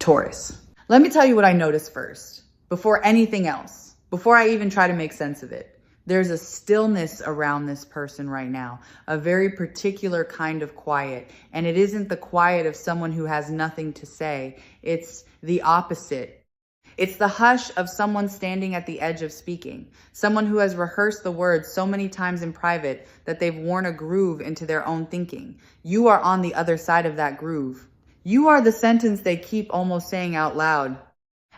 Taurus. Let me tell you what I noticed first, before anything else, before I even try to make sense of it. There's a stillness around this person right now, a very particular kind of quiet. And it isn't the quiet of someone who has nothing to say. It's the opposite. It's the hush of someone standing at the edge of speaking, someone who has rehearsed the words so many times in private that they've worn a groove into their own thinking. You are on the other side of that groove. You are the sentence they keep almost saying out loud.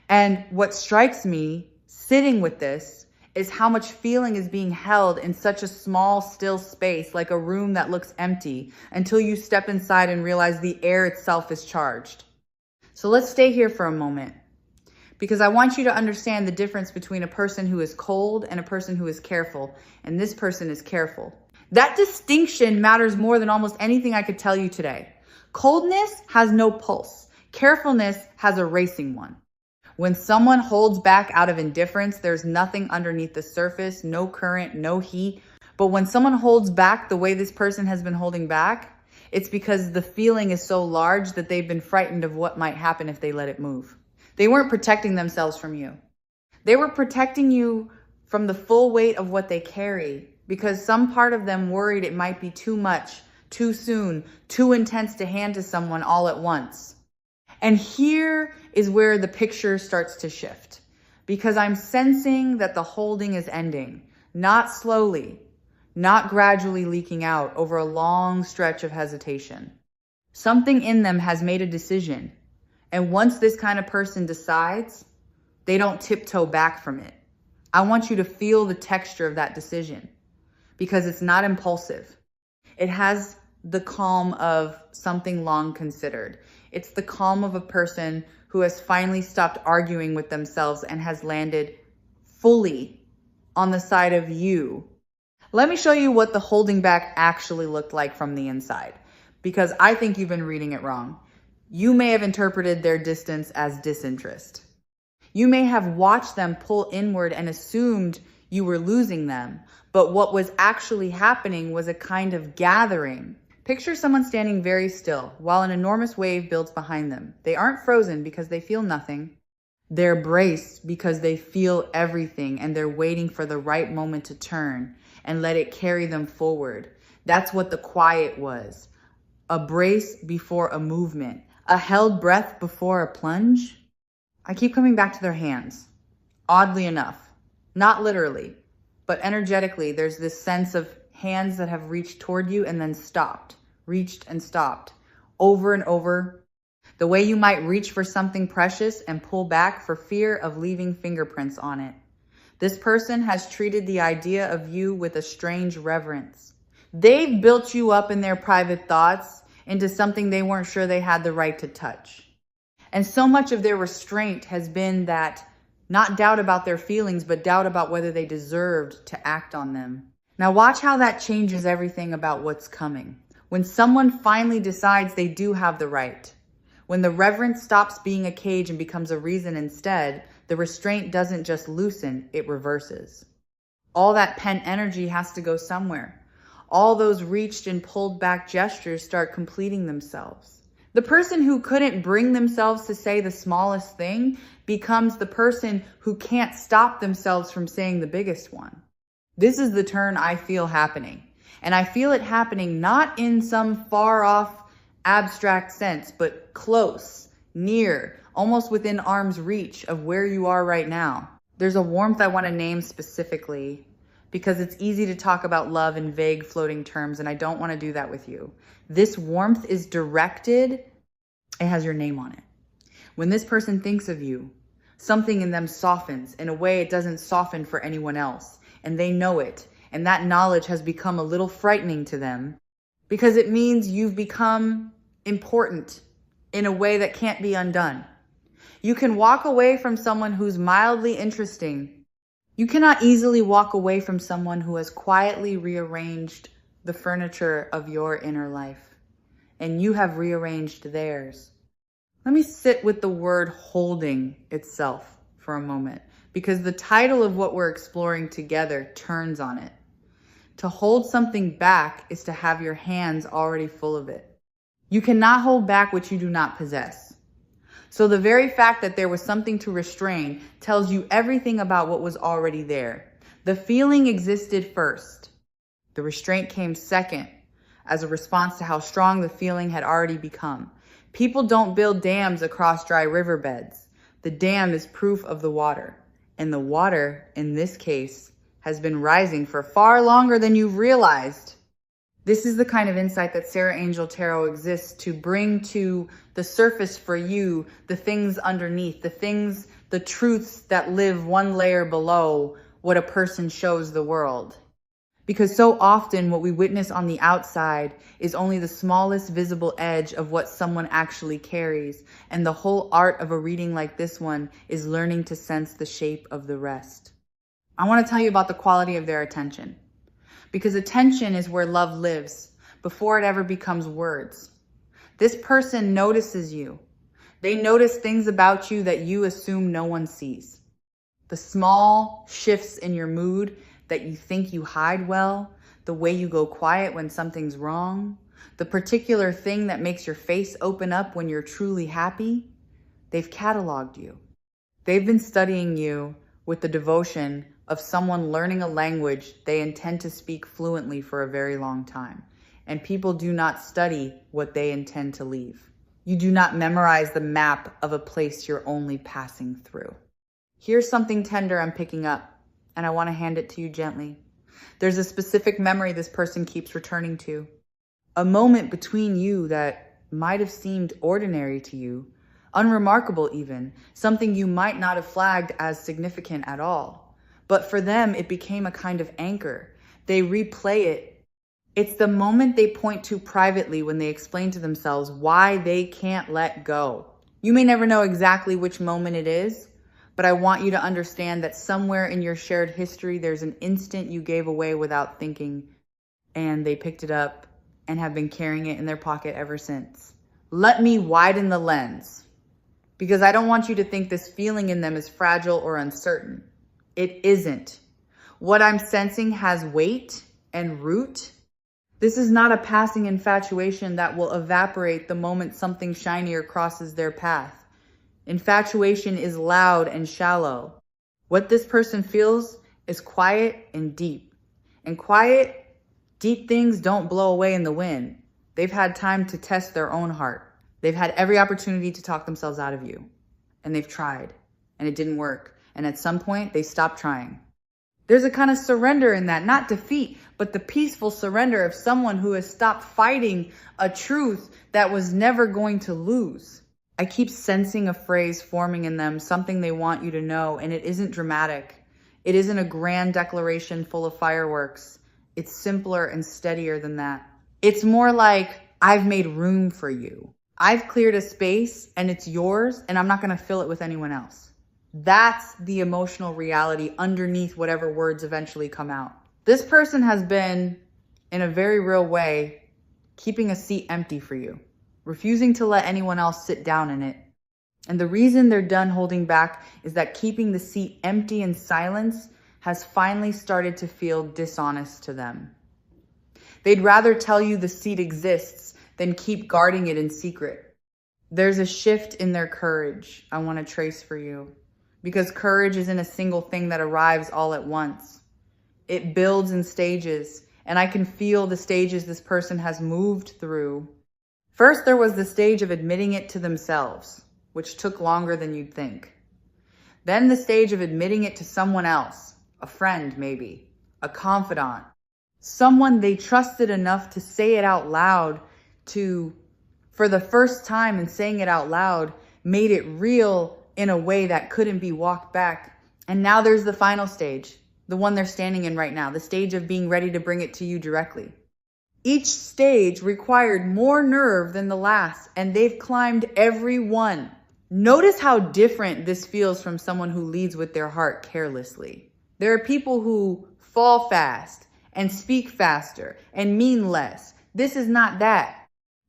And what strikes me sitting with this is how much feeling is being held in such a small, still space, like a room that looks empty, until you step inside and realize the air itself is charged. So let's stay here for a moment, because I want you to understand the difference between a person who is cold and a person who is careful, and this person is careful. That distinction matters more than almost anything I could tell you today. Coldness has no pulse. Carefulness has a racing one. When someone holds back out of indifference, there's nothing underneath the surface, no current, no heat. But when someone holds back the way this person has been holding back, it's because the feeling is so large that they've been frightened of what might happen if they let it move. They weren't protecting themselves from you. They were protecting you from the full weight of what they carry, because some part of them worried it might be too much, too soon, too intense to hand to someone all at once. And here is where the picture starts to shift, because I'm sensing that the holding is ending, not slowly, not gradually leaking out over a long stretch of hesitation. Something in them has made a decision. And once this kind of person decides, they don't tiptoe back from it. I want you to feel the texture of that decision, because it's not impulsive. It has the calm of something long considered. It's the calm of a person who has finally stopped arguing with themselves and has landed fully on the side of you. Let me show you what the holding back actually looked like from the inside, because I think you've been reading it wrong. You may have interpreted their distance as disinterest. You may have watched them pull inward and assumed you were losing them, but what was actually happening was a kind of gathering. Picture someone standing very still while an enormous wave builds behind them. They aren't frozen because they feel nothing. They're braced because they feel everything, and they're waiting for the right moment to turn and let it carry them forward. That's what the quiet was. A brace before a movement. A held breath before a plunge. I keep coming back to their hands. Oddly enough, not literally, but energetically, there's this sense of hands that have reached toward you and then stopped, reached and stopped, over and over. The way you might reach for something precious and pull back for fear of leaving fingerprints on it. This person has treated the idea of you with a strange reverence. They've built you up in their private thoughts into something they weren't sure they had the right to touch. And so much of their restraint has been that, not doubt about their feelings, but doubt about whether they deserved to act on them. Now watch how that changes everything about what's coming. When someone finally decides they do have the right, when the reverence stops being a cage and becomes a reason instead, the restraint doesn't just loosen, it reverses. All that pent energy has to go somewhere. All those reached and pulled back gestures start completing themselves. The person who couldn't bring themselves to say the smallest thing becomes the person who can't stop themselves from saying the biggest one. This is the turn I feel happening. And I feel it happening not in some far off abstract sense, but close, near, almost within arm's reach of where you are right now. There's a warmth I want to name specifically, because it's easy to talk about love in vague floating terms, and I don't want to do that with you. This warmth is directed, it has your name on it. When this person thinks of you, something in them softens in a way it doesn't soften for anyone else, and they know it, and that knowledge has become a little frightening to them, because it means you've become important in a way that can't be undone. You can walk away from someone who's mildly interesting. You cannot easily walk away from someone who has quietly rearranged the furniture of your inner life, and you have rearranged theirs. Let me sit with the word holding itself for a moment, because the title of what we're exploring together turns on it. To hold something back is to have your hands already full of it. You cannot hold back what you do not possess. So the very fact that there was something to restrain tells you everything about what was already there. The feeling existed first. The restraint came second, as a response to how strong the feeling had already become. People don't build dams across dry riverbeds. The dam is proof of the water. And the water, in this case, has been rising for far longer than you've realized. This is the kind of insight that Sarah Angel Tarot exists to bring to the surface for you, the things underneath, the truths that live one layer below what a person shows the world. Because so often what we witness on the outside is only the smallest visible edge of what someone actually carries. And the whole art of a reading like this one is learning to sense the shape of the rest. I want to tell you about the quality of their attention. Because attention is where love lives before it ever becomes words. This person notices you. They notice things about you that you assume no one sees. The small shifts in your mood that you think you hide well, the way you go quiet when something's wrong, the particular thing that makes your face open up when you're truly happy, they've cataloged you. They've been studying you with the devotion of someone learning a language they intend to speak fluently for a very long time. And people do not study what they intend to leave. You do not memorize the map of a place you're only passing through. Here's something tender I'm picking up, and I want to hand it to you gently. There's a specific memory this person keeps returning to. A moment between you that might have seemed ordinary to you, unremarkable even, something you might not have flagged as significant at all. But for them, it became a kind of anchor. They replay it. It's the moment they point to privately when they explain to themselves why they can't let go. You may never know exactly which moment it is, but I want you to understand that somewhere in your shared history, there's an instant you gave away without thinking, and they picked it up and have been carrying it in their pocket ever since. Let me widen the lens, because I don't want you to think this feeling in them is fragile or uncertain. It isn't. What I'm sensing has weight and root. This is not a passing infatuation that will evaporate the moment something shinier crosses their path. Infatuation is loud and shallow. What this person feels is quiet and deep. And quiet, deep things don't blow away in the wind. They've had time to test their own heart. They've had every opportunity to talk themselves out of you. And they've tried. And it didn't work. And at some point, they stopped trying. There's a kind of surrender in that. Not defeat, but the peaceful surrender of someone who has stopped fighting a truth that was never going to lose. I keep sensing a phrase forming in them, something they want you to know, and it isn't dramatic. It isn't a grand declaration full of fireworks. It's simpler and steadier than that. It's more like, I've made room for you. I've cleared a space and it's yours, and I'm not going to fill it with anyone else. That's the emotional reality underneath whatever words eventually come out. This person has been, in a very real way, keeping a seat empty for you, refusing to let anyone else sit down in it. And the reason they're done holding back is that keeping the seat empty in silence has finally started to feel dishonest to them. They'd rather tell you the seat exists than keep guarding it in secret. There's a shift in their courage I want to trace for you, because courage isn't a single thing that arrives all at once. It builds in stages, and I can feel the stages this person has moved through. First, there was the stage of admitting it to themselves, which took longer than you'd think. Then the stage of admitting it to someone else, a friend maybe, a confidant, someone they trusted enough to say it out loud to, for the first time, and saying it out loud, made it real in a way that couldn't be walked back. And now there's the final stage, the one they're standing in right now, the stage of being ready to bring it to you directly. Each stage required more nerve than the last, and they've climbed every one. Notice how different this feels from someone who leads with their heart carelessly. There are people who fall fast and speak faster and mean less. This is not that.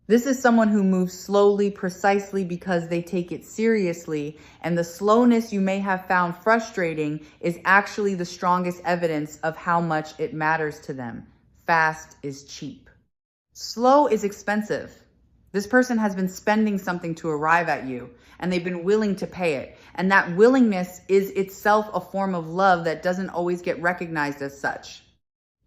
This is someone who moves slowly, precisely because they take it seriously, and the slowness you may have found frustrating is actually the strongest evidence of how much it matters to them. Fast is cheap. Slow is expensive. This person has been spending something to arrive at you, and they've been willing to pay it. And that willingness is itself a form of love that doesn't always get recognized as such.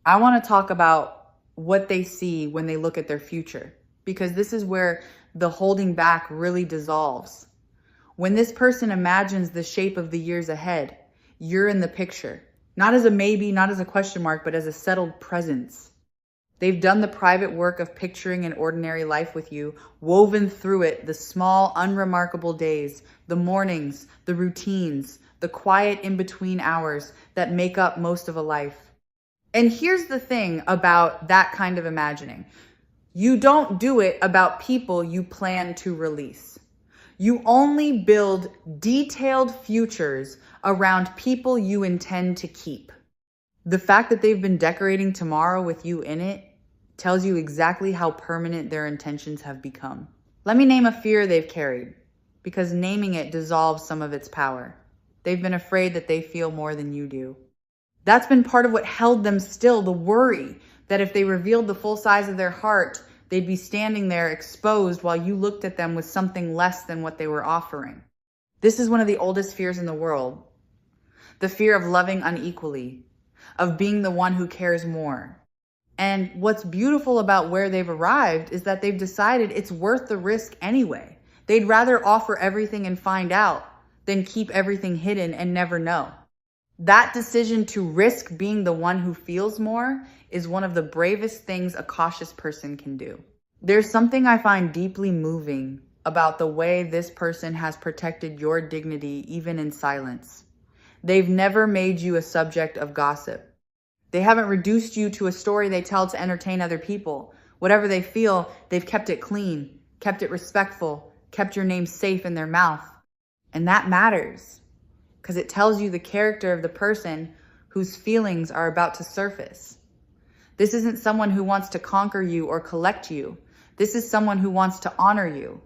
I want to talk about what they see when they look at their future, because this is where the holding back really dissolves. When this person imagines the shape of the years ahead, you're in the picture. Not as a maybe, not as a question mark, but as a settled presence. They've done the private work of picturing an ordinary life with you, woven through it the small, unremarkable days, the mornings, the routines, the quiet in-between hours that make up most of a life. And here's the thing about that kind of imagining. You don't do it about people you plan to release. You only build detailed futures around people you intend to keep. The fact that they've been decorating tomorrow with you in it tells you exactly how permanent their intentions have become. Let me name a fear they've carried, because naming it dissolves some of its power. They've been afraid that they feel more than you do. That's been part of what held them still, the worry that if they revealed the full size of their heart, they'd be standing there exposed while you looked at them with something less than what they were offering. This is one of the oldest fears in the world. The fear of loving unequally, of being the one who cares more. And what's beautiful about where they've arrived is that they've decided it's worth the risk anyway. They'd rather offer everything and find out than keep everything hidden and never know. That decision to risk being the one who feels more is one of the bravest things a cautious person can do. There's something I find deeply moving about the way this person has protected your dignity even in silence. They've never made you a subject of gossip. They haven't reduced you to a story they tell to entertain other people. Whatever they feel, they've kept it clean, kept it respectful, kept your name safe in their mouth. And that matters, because it tells you the character of the person whose feelings are about to surface. This isn't someone who wants to conquer you or collect you. This is someone who wants to honor you.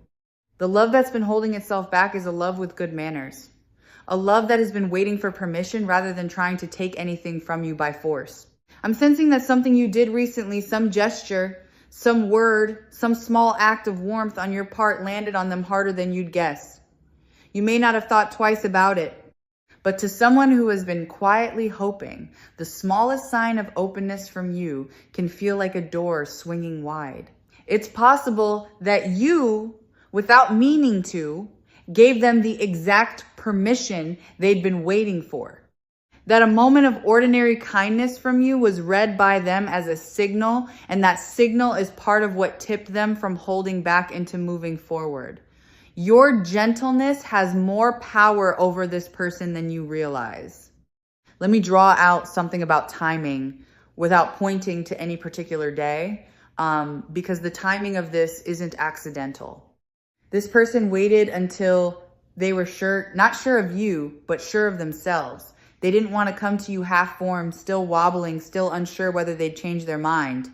The love that's been holding itself back is a love with good manners. A love that has been waiting for permission rather than trying to take anything from you by force. I'm sensing that something you did recently, some gesture, some word, some small act of warmth on your part landed on them harder than you'd guess. You may not have thought twice about it, but to someone who has been quietly hoping, the smallest sign of openness from you can feel like a door swinging wide. It's possible that you, without meaning to, gave them the exact permission they'd been waiting for. That a moment of ordinary kindness from you was read by them as a signal, and that signal is part of what tipped them from holding back into moving forward. Your gentleness has more power over this person than you realize. Let me draw out something about timing without pointing to any particular day, because the timing of this isn't accidental. This person waited until they were sure, not sure of you, but sure of themselves. They didn't want to come to you half-formed, still wobbling, still unsure whether they'd change their mind.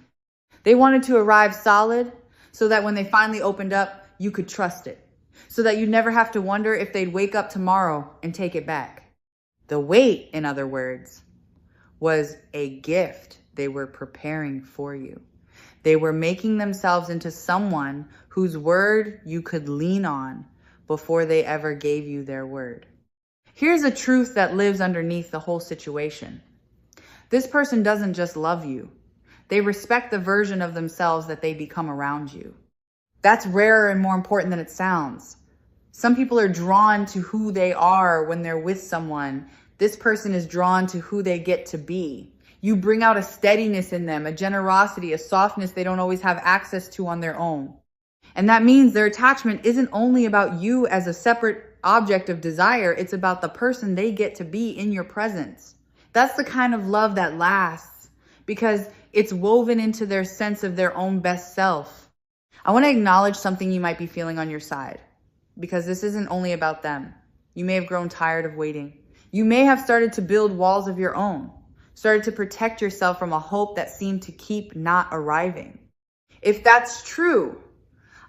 They wanted to arrive solid so that when they finally opened up, you could trust it. So that you'd never have to wonder if they'd wake up tomorrow and take it back. The wait, in other words, was a gift they were preparing for you. They were making themselves into someone whose word you could lean on before they ever gave you their word. Here's a truth that lives underneath the whole situation. This person doesn't just love you. They respect the version of themselves that they become around you. That's rarer and more important than it sounds. Some people are drawn to who they are when they're with someone. This person is drawn to who they get to be. You bring out a steadiness in them, a generosity, a softness they don't always have access to on their own. And that means their attachment isn't only about you as a separate object of desire, it's about the person they get to be in your presence. That's the kind of love that lasts, because it's woven into their sense of their own best self. I want to acknowledge something you might be feeling on your side, because this isn't only about them. You may have grown tired of waiting. You may have started to build walls of your own, started to protect yourself from a hope that seemed to keep not arriving. If that's true,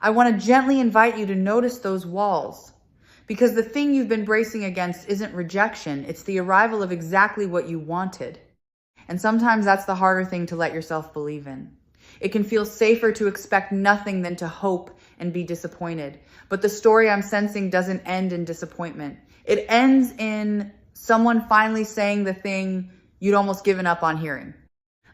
I want to gently invite you to notice those walls, because the thing you've been bracing against isn't rejection, it's the arrival of exactly what you wanted. And sometimes that's the harder thing to let yourself believe in. It can feel safer to expect nothing than to hope and be disappointed. But the story I'm sensing doesn't end in disappointment. It ends in someone finally saying the thing you'd almost given up on hearing.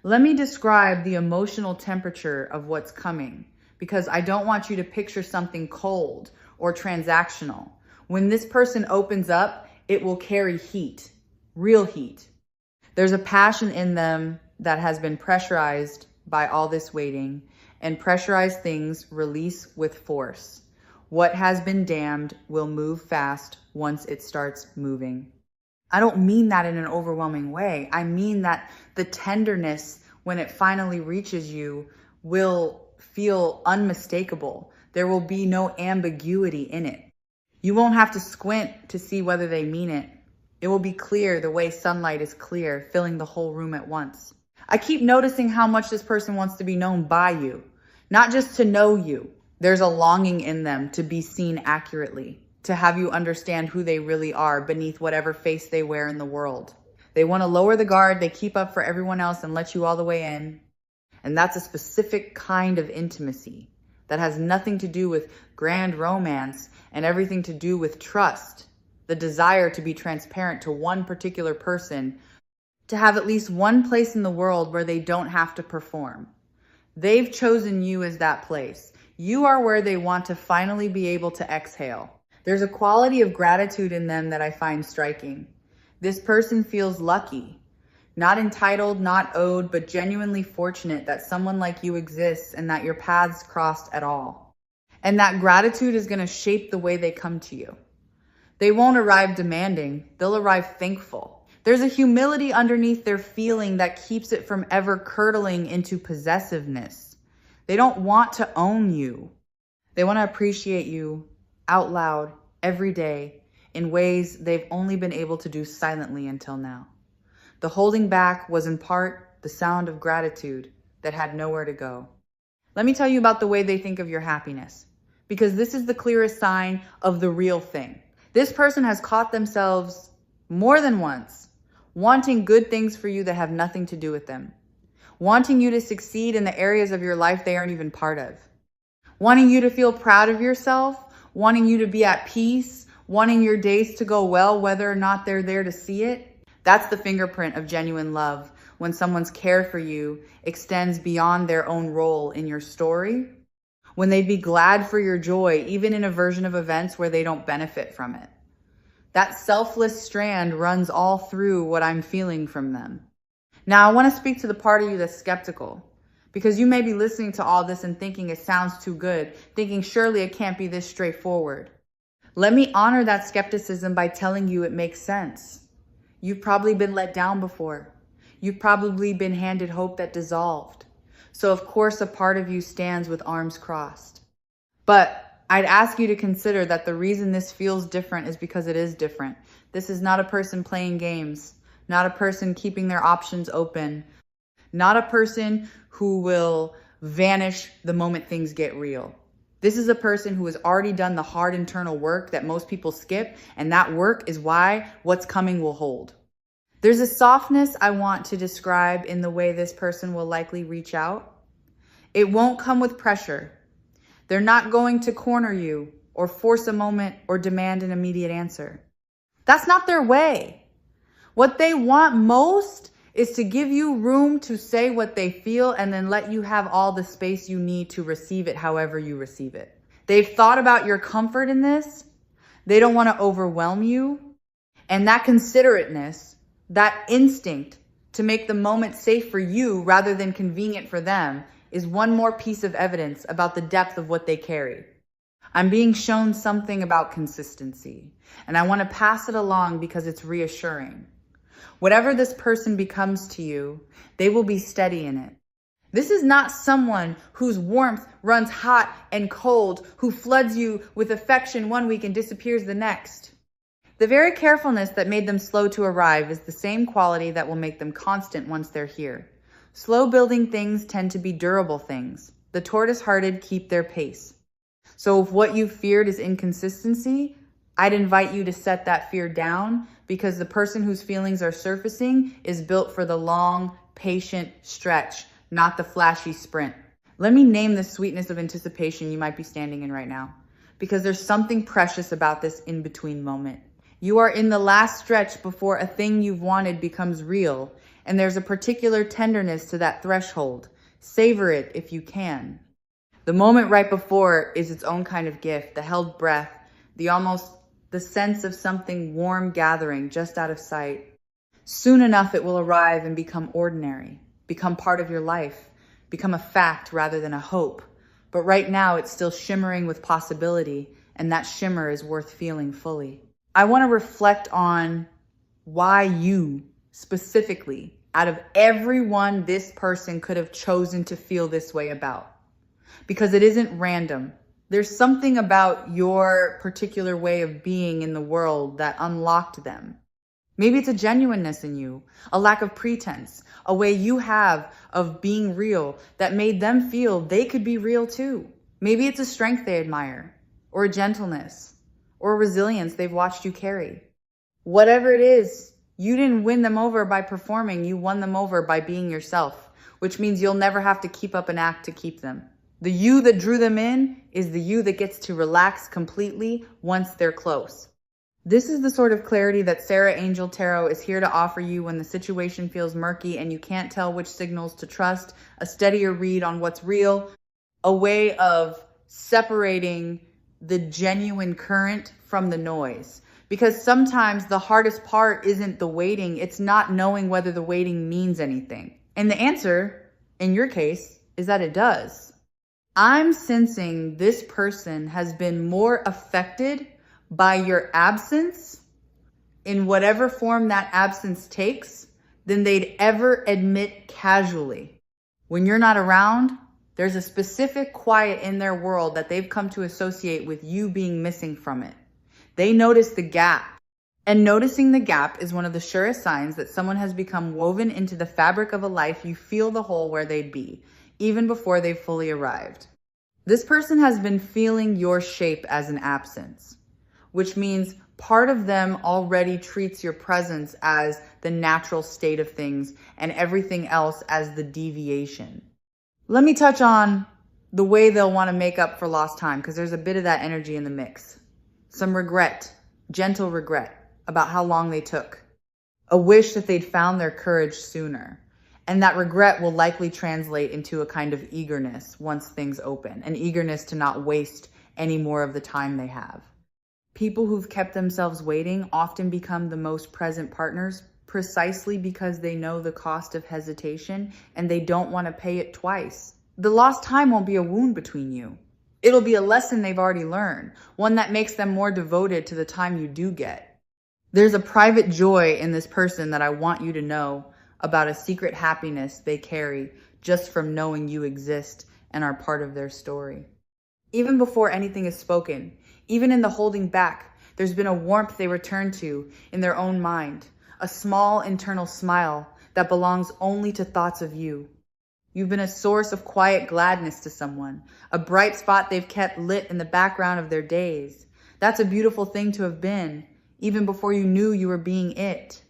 Let me describe the emotional temperature of what's coming, because I don't want you to picture something cold or transactional. When this person opens up, it will carry heat, real heat. There's a passion in them that has been pressurized by all this waiting, and pressurized things release with force. What has been dammed will move fast once it starts moving. I don't mean that in an overwhelming way. I mean that the tenderness, when it finally reaches you, will feel unmistakable. There will be no ambiguity in it. You won't have to squint to see whether they mean it. It will be clear the way sunlight is clear, filling the whole room at once. I keep noticing how much this person wants to be known by you, not just to know you. There's a longing in them to be seen accurately, to have you understand who they really are beneath whatever face they wear in the world. They want to lower the guard, they keep up for everyone else and let you all the way in. And that's a specific kind of intimacy that has nothing to do with grand romance and everything to do with trust, the desire to be transparent to one particular person, to have at least one place in the world where they don't have to perform. They've chosen you as that place. You are where they want to finally be able to exhale. There's a quality of gratitude in them that I find striking. This person feels lucky, not entitled, not owed, but genuinely fortunate that someone like you exists and that your paths crossed at all. And that gratitude is going to shape the way they come to you. They won't arrive demanding, they'll arrive thankful. There's a humility underneath their feeling that keeps it from ever curdling into possessiveness. They don't want to own you. They want to appreciate you out loud every day in ways they've only been able to do silently until now. The holding back was in part the sound of gratitude that had nowhere to go. Let me tell you about the way they think of your happiness, because this is the clearest sign of the real thing. This person has caught themselves more than once wanting good things for you that have nothing to do with them, wanting you to succeed in the areas of your life they aren't even part of, wanting you to feel proud of yourself, wanting you to be at peace, wanting your days to go well, whether or not they're there to see it. That's the fingerprint of genuine love, when someone's care for you extends beyond their own role in your story, when they'd be glad for your joy, even in a version of events where they don't benefit from it. That selfless strand runs all through what I'm feeling from them. Now, I want to speak to the part of you that's skeptical, because you may be listening to all this and thinking it sounds too good, thinking surely it can't be this straightforward. Let me honor that skepticism by telling you it makes sense. You've probably been let down before. You've probably been handed hope that dissolved. So of course a part of you stands with arms crossed. But I'd ask you to consider that the reason this feels different is because it is different. This is not a person playing games, not a person keeping their options open, not a person who will vanish the moment things get real. This is a person who has already done the hard internal work that most people skip, and that work is why what's coming will hold. There's a softness I want to describe in the way this person will likely reach out. It won't come with pressure. They're not going to corner you or force a moment or demand an immediate answer. That's not their way. What they want most is to give you room to say what they feel and then let you have all the space you need to receive it however you receive it. They've thought about your comfort in this. They don't want to overwhelm you. And that considerateness, that instinct to make the moment safe for you rather than convenient for them, is one more piece of evidence about the depth of what they carry. I'm being shown something about consistency, and I want to pass it along because it's reassuring. Whatever this person becomes to you, they will be steady in it. This is not someone whose warmth runs hot and cold, who floods you with affection one week and disappears the next. The very carefulness that made them slow to arrive is the same quality that will make them constant once they're here. Slow building things tend to be durable things. The tortoise-hearted keep their pace. So if what you feared is inconsistency, I'd invite you to set that fear down, because the person whose feelings are surfacing is built for the long, patient stretch, not the flashy sprint. Let me name the sweetness of anticipation you might be standing in right now, because there's something precious about this in-between moment. You are in the last stretch before a thing you've wanted becomes real, and there's a particular tenderness to that threshold. Savor it if you can. The moment right before is its own kind of gift, the held breath, the sense of something warm gathering just out of sight. Soon enough, it will arrive and become ordinary, become part of your life, become a fact rather than a hope. But right now, it's still shimmering with possibility, and that shimmer is worth feeling fully. I want to reflect on why you, specifically, out of everyone this person could have chosen to feel this way about. Because it isn't random. There's something about your particular way of being in the world that unlocked them. Maybe it's a genuineness in you, a lack of pretense, a way you have of being real that made them feel they could be real too. Maybe it's a strength they admire, or a gentleness, or a resilience they've watched you carry. Whatever it is, you didn't win them over by performing, you won them over by being yourself, which means you'll never have to keep up an act to keep them. The you that drew them in is the you that gets to relax completely once they're close. This is the sort of clarity that Sarah Angel Tarot is here to offer you when the situation feels murky and you can't tell which signals to trust, a steadier read on what's real, a way of separating the genuine current from the noise. Because sometimes the hardest part isn't the waiting, it's not knowing whether the waiting means anything. And the answer, in your case, is that it does. I'm sensing this person has been more affected by your absence in whatever form that absence takes than they'd ever admit casually. When you're not around, there's a specific quiet in their world that they've come to associate with you being missing from it. They notice the gap. And noticing the gap is one of the surest signs that someone has become woven into the fabric of a life you feel the hole where they'd be, even before they've fully arrived. This person has been feeling your shape as an absence, which means part of them already treats your presence as the natural state of things and everything else as the deviation. Let me touch on the way they'll want to make up for lost time, because there's a bit of that energy in the mix. Some regret, gentle regret about how long they took. A wish that they'd found their courage sooner. And that regret will likely translate into a kind of eagerness once things open, an eagerness to not waste any more of the time they have. People who've kept themselves waiting often become the most present partners precisely because they know the cost of hesitation and they don't want to pay it twice. The lost time won't be a wound between you. It'll be a lesson they've already learned, one that makes them more devoted to the time you do get. There's a private joy in this person that I want you to know about, a secret happiness they carry just from knowing you exist and are part of their story. Even before anything is spoken, even in the holding back, there's been a warmth they return to in their own mind, a small internal smile that belongs only to thoughts of you. You've been a source of quiet gladness to someone, a bright spot they've kept lit in the background of their days. That's a beautiful thing to have been, even before you knew you were being it.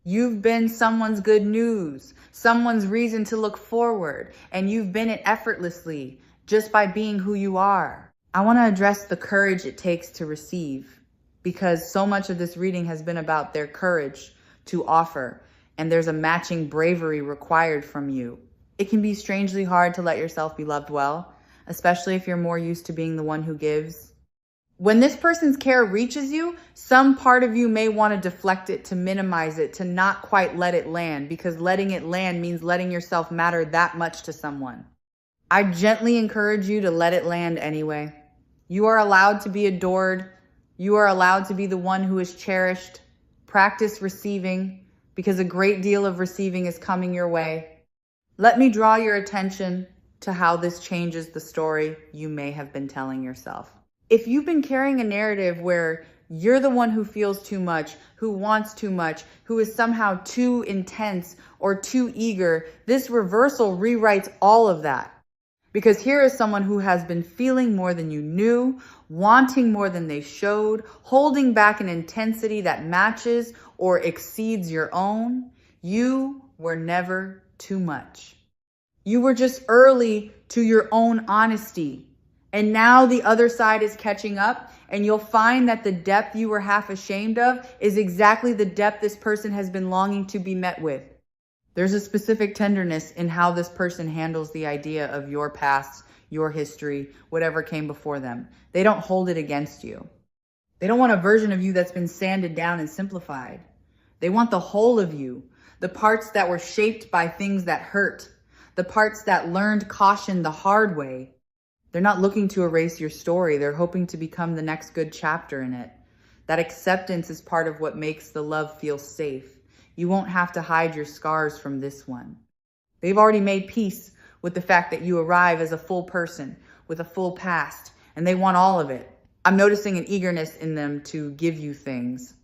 You've been someone's good news, someone's reason to look forward, and you've been it effortlessly, just by being who you are. I want to address the courage it takes to receive, because so much of this reading has been about their courage to offer, and there's a matching bravery required from you. It can be strangely hard to let yourself be loved well, especially if you're more used to being the one who gives. When this person's care reaches you, some part of you may want to deflect it, to minimize it, to not quite let it land, because letting it land means letting yourself matter that much to someone. I gently encourage you to let it land anyway. You are allowed to be adored. You are allowed to be the one who is cherished. Practice receiving, because a great deal of receiving is coming your way. Let me draw your attention to how this changes the story you may have been telling yourself. If you've been carrying a narrative where you're the one who feels too much, who wants too much, who is somehow too intense or too eager, this reversal rewrites all of that. Because here is someone who has been feeling more than you knew, wanting more than they showed, holding back an intensity that matches or exceeds your own. You were never too much. You were just early to your own honesty. And now the other side is catching up, and you'll find that the depth you were half ashamed of is exactly the depth this person has been longing to be met with. There's a specific tenderness in how this person handles the idea of your past, your history, whatever came before them. They don't hold it against you. They don't want a version of you that's been sanded down and simplified. They want the whole of you, the parts that were shaped by things that hurt, the parts that learned caution the hard way. They're not looking to erase your story. They're hoping to become the next good chapter in it. That acceptance is part of what makes the love feel safe. You won't have to hide your scars from this one. They've already made peace with the fact that you arrive as a full person with a full past, and they want all of it. I'm noticing an eagerness in them to give you things.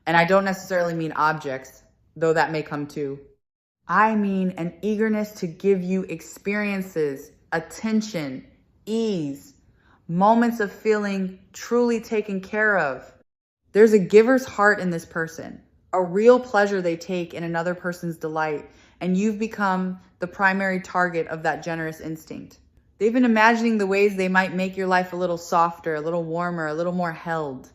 And I don't necessarily mean objects, though that may come too. I mean an eagerness to give you experiences, attention, ease, moments of feeling truly taken care of. There's a giver's heart in this person, a real pleasure they take in another person's delight, and you've become the primary target of that generous instinct. They've been imagining the ways they might make your life a little softer, a little warmer, a little more held.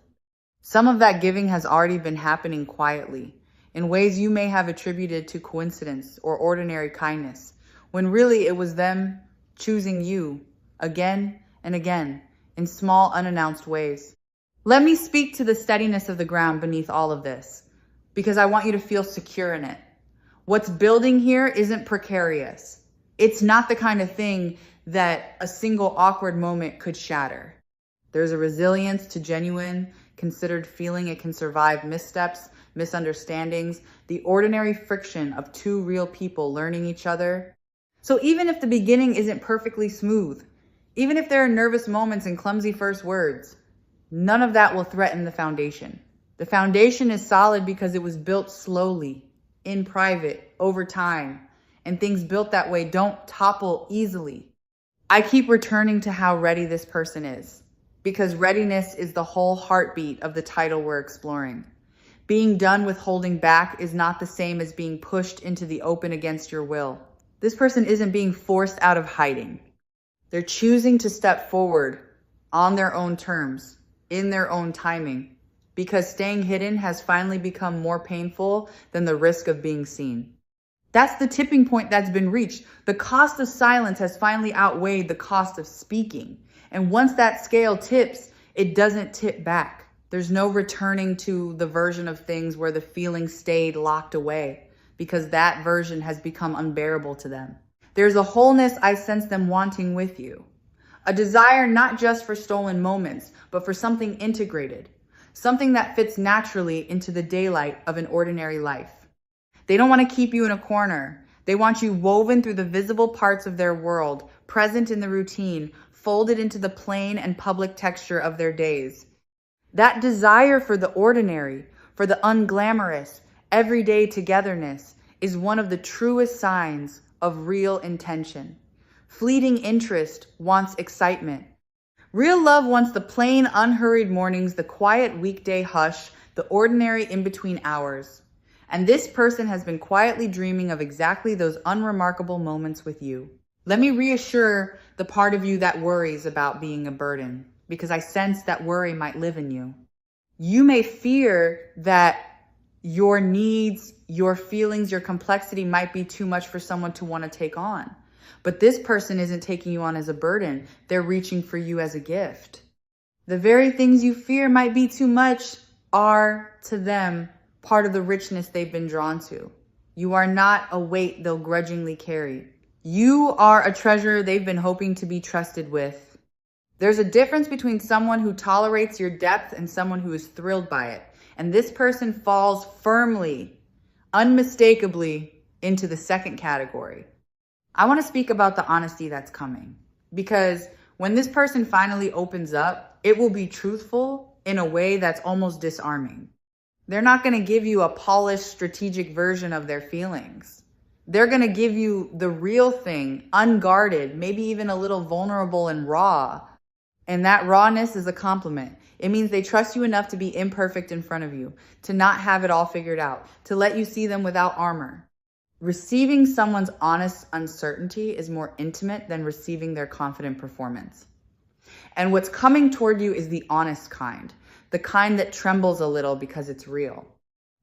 Some of that giving has already been happening quietly, in ways you may have attributed to coincidence or ordinary kindness, when really it was them choosing you again and again in small, unannounced ways. Let me speak to the steadiness of the ground beneath all of this, because I want you to feel secure in it. What's building here isn't precarious. It's not the kind of thing that a single awkward moment could shatter. There's a resilience to genuine, considered feeling. It can survive missteps, misunderstandings, the ordinary friction of two real people learning each other. So even if the beginning isn't perfectly smooth, even if there are nervous moments and clumsy first words, none of that will threaten the foundation. The foundation is solid because it was built slowly, in private, over time, and things built that way don't topple easily. I keep returning to how ready this person is, because readiness is the whole heartbeat of the title we're exploring. Being done with holding back is not the same as being pushed into the open against your will. This person isn't being forced out of hiding. They're choosing to step forward on their own terms, in their own timing, because staying hidden has finally become more painful than the risk of being seen. That's the tipping point that's been reached. The cost of silence has finally outweighed the cost of speaking. And once that scale tips, it doesn't tip back. There's no returning to the version of things where the feeling stayed locked away, because that version has become unbearable to them. There's a wholeness I sense them wanting with you. A desire not just for stolen moments, but for something integrated. Something that fits naturally into the daylight of an ordinary life. They don't want to keep you in a corner. They want you woven through the visible parts of their world, present in the routine, folded into the plain and public texture of their days. That desire for the ordinary, for the unglamorous, everyday togetherness is one of the truest signs of real intention. Fleeting interest wants excitement. Real love wants the plain, unhurried mornings, the quiet weekday hush, the ordinary in-between hours. And this person has been quietly dreaming of exactly those unremarkable moments with you. Let me reassure the part of you that worries about being a burden, because I sense that worry might live in you. You may fear that your needs, your feelings, your complexity might be too much for someone to want to take on. But this person isn't taking you on as a burden. They're reaching for you as a gift. The very things you fear might be too much are, to them, part of the richness they've been drawn to. You are not a weight they'll grudgingly carry. You are a treasure they've been hoping to be trusted with. There's a difference between someone who tolerates your depth and someone who is thrilled by it. And this person falls firmly, unmistakably into the second category. I want to speak about the honesty that's coming, because when this person finally opens up, it will be truthful in a way that's almost disarming. They're not going to give you a polished, strategic version of their feelings. They're going to give you the real thing, unguarded, maybe even a little vulnerable and raw. And that rawness is a compliment. It means they trust you enough to be imperfect in front of you, to not have it all figured out, to let you see them without armor. Receiving someone's honest uncertainty is more intimate than receiving their confident performance. And what's coming toward you is the honest kind, the kind that trembles a little because it's real.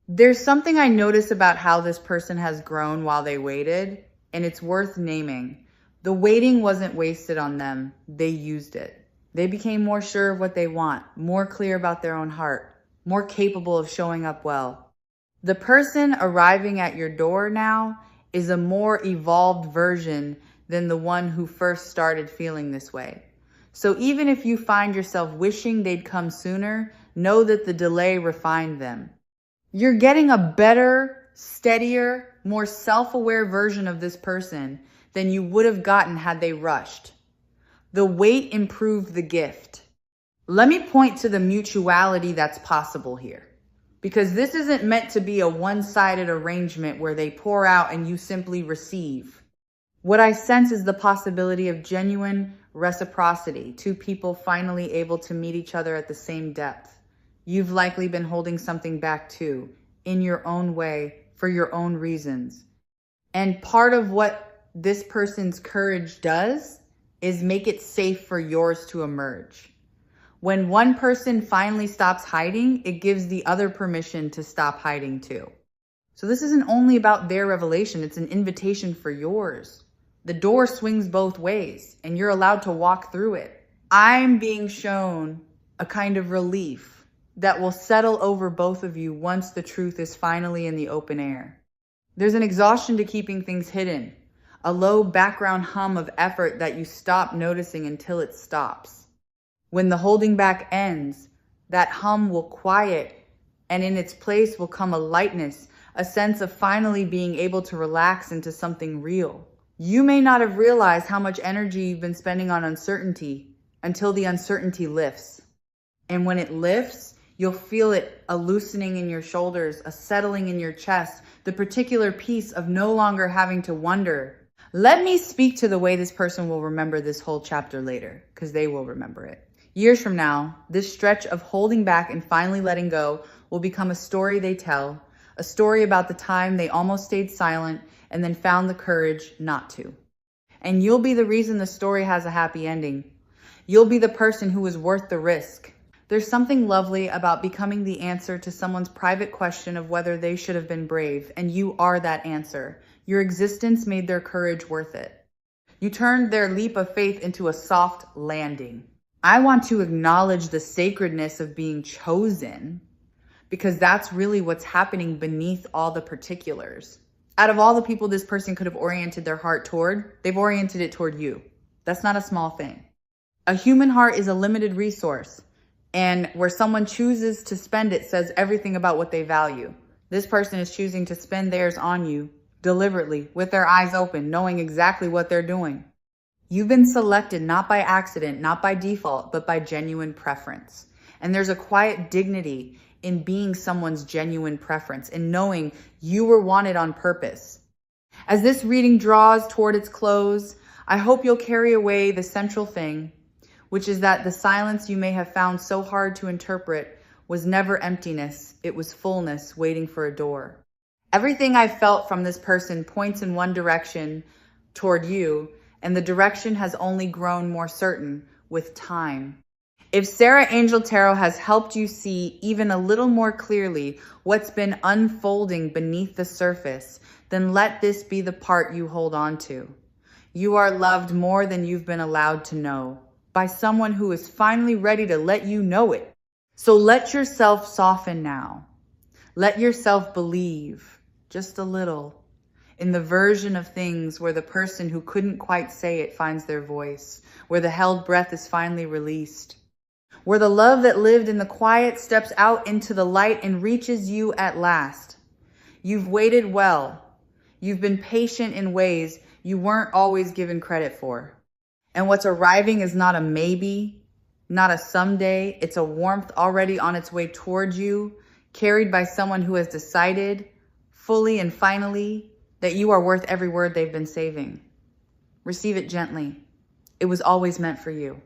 There's something I notice about how this person has grown while they waited, and it's worth naming. The waiting wasn't wasted on them. They used it. They became more sure of what they want, more clear about their own heart, more capable of showing up well. The person arriving at your door now is a more evolved version than the one who first started feeling this way. So even if you find yourself wishing they'd come sooner, know that the delay refined them. You're getting a better, steadier, more self-aware version of this person than you would have gotten had they rushed. The wait improved the gift. Let me point to the mutuality that's possible here, because this isn't meant to be a one-sided arrangement where they pour out and you simply receive. What I sense is the possibility of genuine reciprocity, two people finally able to meet each other at the same depth. You've likely been holding something back too, in your own way, for your own reasons. And part of what this person's courage does is make it safe for yours to emerge. When one person finally stops hiding, it gives the other permission to stop hiding too. So this isn't only about their revelation, it's an invitation for yours. The door swings both ways, and you're allowed to walk through it. I'm being shown a kind of relief that will settle over both of you once the truth is finally in the open air. There's an exhaustion to keeping things hidden, a low background hum of effort that you stop noticing until it stops. When the holding back ends, that hum will quiet, and in its place will come a lightness, a sense of finally being able to relax into something real. You may not have realized how much energy you've been spending on uncertainty until the uncertainty lifts. And when it lifts, you'll feel it, a loosening in your shoulders, a settling in your chest, the particular peace of no longer having to wonder. Let me speak to the way this person will remember this whole chapter later, because they will remember it. Years from now, this stretch of holding back and finally letting go will become a story they tell, a story about the time they almost stayed silent and then found the courage not to. And you'll be the reason the story has a happy ending. You'll be the person who is worth the risk. There's something lovely about becoming the answer to someone's private question of whether they should have been brave, and you are that answer. Your existence made their courage worth it. You turned their leap of faith into a soft landing. I want to acknowledge the sacredness of being chosen, because that's really what's happening beneath all the particulars. Out of all the people this person could have oriented their heart toward, they've oriented it toward you. That's not a small thing. A human heart is a limited resource, and where someone chooses to spend it says everything about what they value. This person is choosing to spend theirs on you deliberately, with their eyes open, knowing exactly what they're doing. You've been selected not by accident, not by default, but by genuine preference. And there's a quiet dignity in being someone's genuine preference and knowing you were wanted on purpose. As this reading draws toward its close, I hope you'll carry away the central thing, which is that the silence you may have found so hard to interpret was never emptiness, it was fullness waiting for a door. Everything I felt from this person points in one direction toward you, and the direction has only grown more certain with time. If Sarah Angel Tarot has helped you see even a little more clearly what's been unfolding beneath the surface, then let this be the part you hold on to. You are loved more than you've been allowed to know, by someone who is finally ready to let you know it. So let yourself soften now. Let yourself believe, just a little, in the version of things where the person who couldn't quite say it finds their voice, where the held breath is finally released, where the love that lived in the quiet steps out into the light and reaches you at last. You've waited well. You've been patient in ways you weren't always given credit for. And what's arriving is not a maybe, not a someday. It's a warmth already on its way towards you, carried by someone who has decided, fully and finally, that you are worth every word they've been saving. Receive it gently. It was always meant for you.